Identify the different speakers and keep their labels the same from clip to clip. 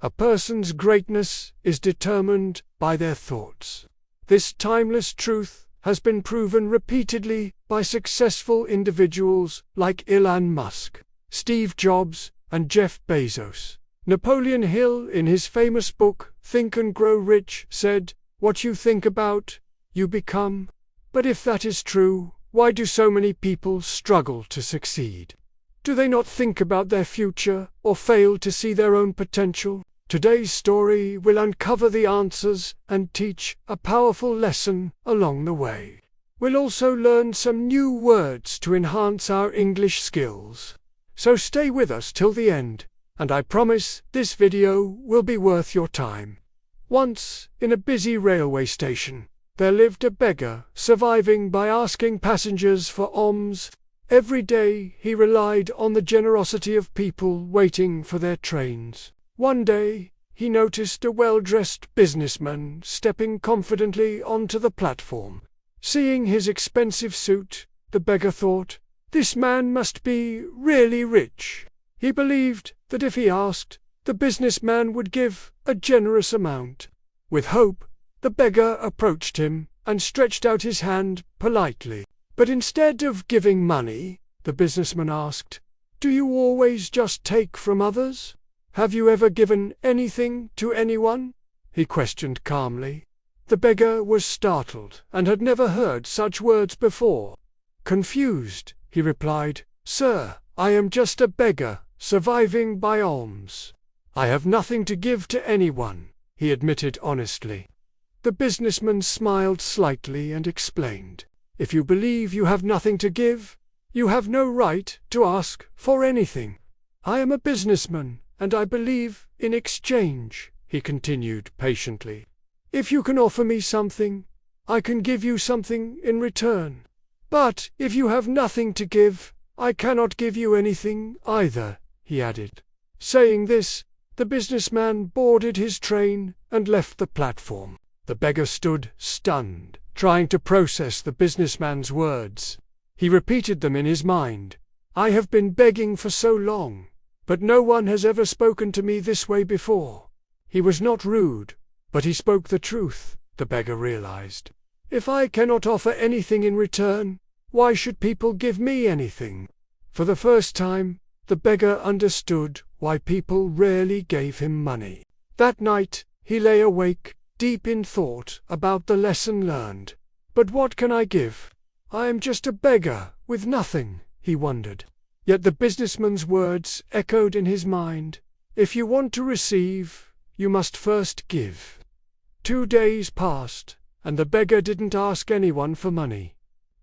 Speaker 1: A person's greatness is determined by their thoughts. This timeless truth has been proven repeatedly by successful individuals like Elon Musk, Steve Jobs, and Jeff Bezos. Napoleon Hill, in his famous book, Think and Grow Rich, said, "What you think about, you become." But if that is true, why do so many people struggle to succeed? Do they not think about their future or fail to see their own potential? Today's story will uncover the answers and teach a powerful lesson along the way. We'll also learn some new words to enhance our English skills. So stay with us till the end, and I promise this video will be worth your time. Once, in a busy railway station, there lived a beggar, surviving by asking passengers for alms. Every day he relied on the generosity of people waiting for their trains. One day, he noticed a well-dressed businessman stepping confidently onto the platform. Seeing his expensive suit, the beggar thought, "This man must be really rich." He believed that if he asked, the businessman would give a generous amount. With hope, the beggar approached him and stretched out his hand politely. But instead of giving money, the businessman asked, "Do you always just take from others? Have you ever given anything to anyone?" he questioned calmly. The beggar was startled and had never heard such words before. Confused, he replied, "Sir, I am just a beggar, surviving by alms. I have nothing to give to anyone," he admitted honestly. The businessman smiled slightly and explained, "If you believe you have nothing to give, you have no right to ask for anything. I am a businessman, and I believe in exchange," he continued patiently. "If you can offer me something, I can give you something in return. But if you have nothing to give, I cannot give you anything either," he added. Saying this, the businessman boarded his train and left the platform. The beggar stood stunned, trying to process the businessman's words. He repeated them in his mind. "I have been begging for so long, but no one has ever spoken to me this way before." He was not rude, but he spoke the truth, the beggar realized. If I cannot offer anything in return, why should people give me anything? For the first time, the beggar understood why people rarely gave him money. That night, he lay awake, deep in thought about the lesson learned. "But what can I give? I am just a beggar, with nothing," he wondered. Yet the businessman's words echoed in his mind. "If you want to receive, you must first give." 2 days passed, and the beggar didn't ask anyone for money.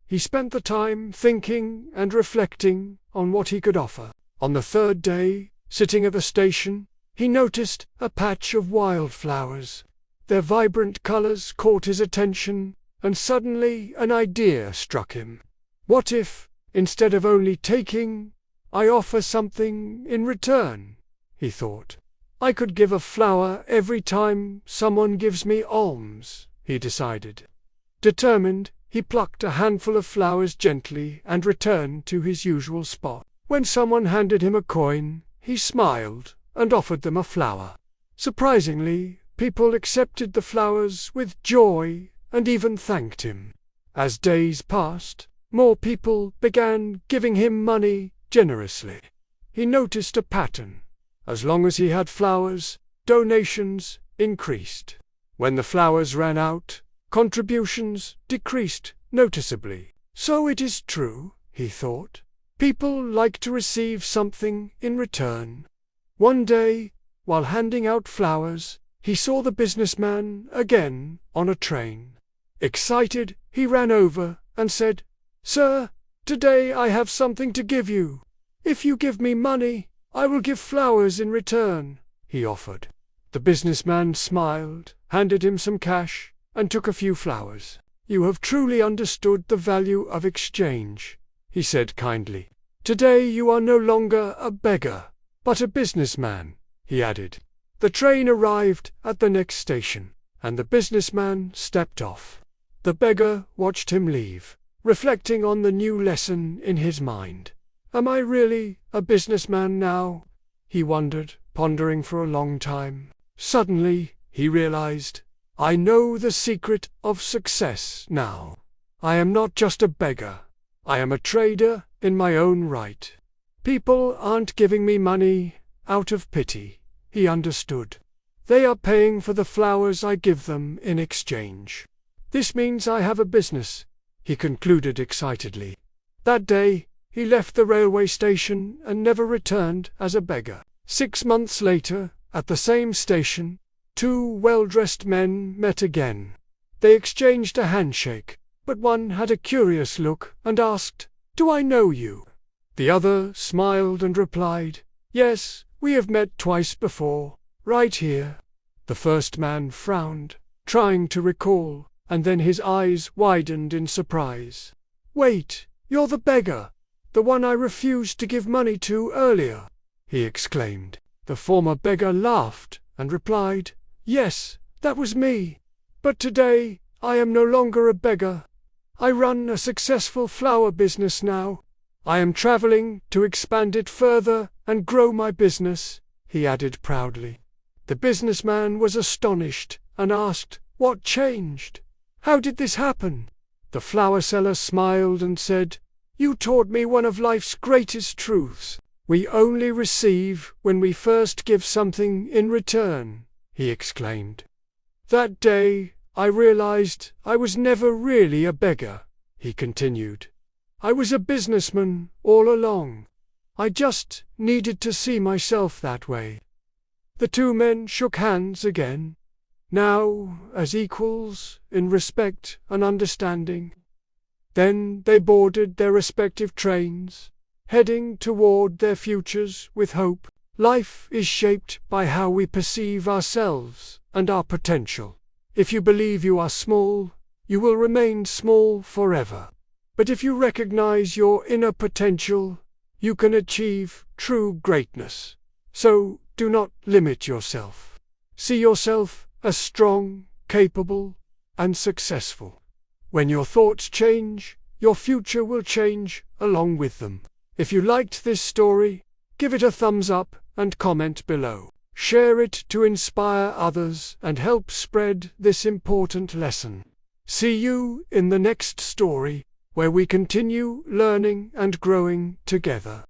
Speaker 1: He spent the time thinking and reflecting on what he could offer. On the 3rd day, sitting at the station, he noticed a patch of wildflowers. Their vibrant colors caught his attention, and suddenly an idea struck him. What if, instead of only taking, I offer something in return? He thought. I could give a flower every time someone gives me alms, he decided. Determined, he plucked a handful of flowers gently and returned to his usual spot. When someone handed him a coin, he smiled and offered them a flower. Surprisingly, people accepted the flowers with joy and even thanked him. As days passed, more people began giving him money generously. He noticed a pattern. As long as he had flowers, donations increased. When the flowers ran out, contributions decreased noticeably. So it is true, he thought. People like to receive something in return. One day, while handing out flowers, he saw the businessman again on a train. Excited, he ran over and said, "Sir, today I have something to give you. If you give me money, I will give flowers in return," he offered. The businessman smiled, handed him some cash, and took a few flowers. "You have truly understood the value of exchange," he said kindly. "Today you are no longer a beggar, but a businessman," he added. The train arrived at the next station, and the businessman stepped off. The beggar watched him leave, reflecting on the new lesson in his mind. "Am I really a businessman now?" he wondered, pondering for a long time. Suddenly, he realized, I know the secret of success now. I am not just a beggar. I am a trader in my own right. People aren't giving me money out of pity, he understood. They are paying for the flowers I give them in exchange. This means I have a business, he concluded excitedly. That day, he left the railway station and never returned as a beggar. 6 months later, at the same station, 2 well-dressed men met again. They exchanged a handshake, but one had a curious look and asked, "Do I know you?" The other smiled and replied, "Yes, we have met twice before, right here." The first man frowned, trying to recall, and then his eyes widened in surprise. "Wait, you're the beggar, the one I refused to give money to earlier," he exclaimed. The former beggar laughed and replied, "Yes, that was me. But today, I am no longer a beggar. I run a successful flower business now. I am traveling to expand it further and grow my business," he added proudly. The businessman was astonished and asked, "What changed? How did this happen?" The flower seller smiled and said, "You taught me one of life's greatest truths. We only receive when we first give something in return," he exclaimed. "That day, I realized I was never really a beggar," he continued. "I was a businessman all along. I just needed to see myself that way." The 2 men shook hands again, now as equals in respect and understanding. Then they boarded their respective trains, heading toward their futures with hope. Life is shaped by how we perceive ourselves and our potential. If you believe you are small, you will remain small forever. But if you recognize your inner potential, you can achieve true greatness. So do not limit yourself. See yourself as strong, capable, and successful. When your thoughts change, your future will change along with them. If you liked this story, give it a thumbs up and comment below. Share it to inspire others and help spread this important lesson. See you in the next story, where we continue learning and growing together.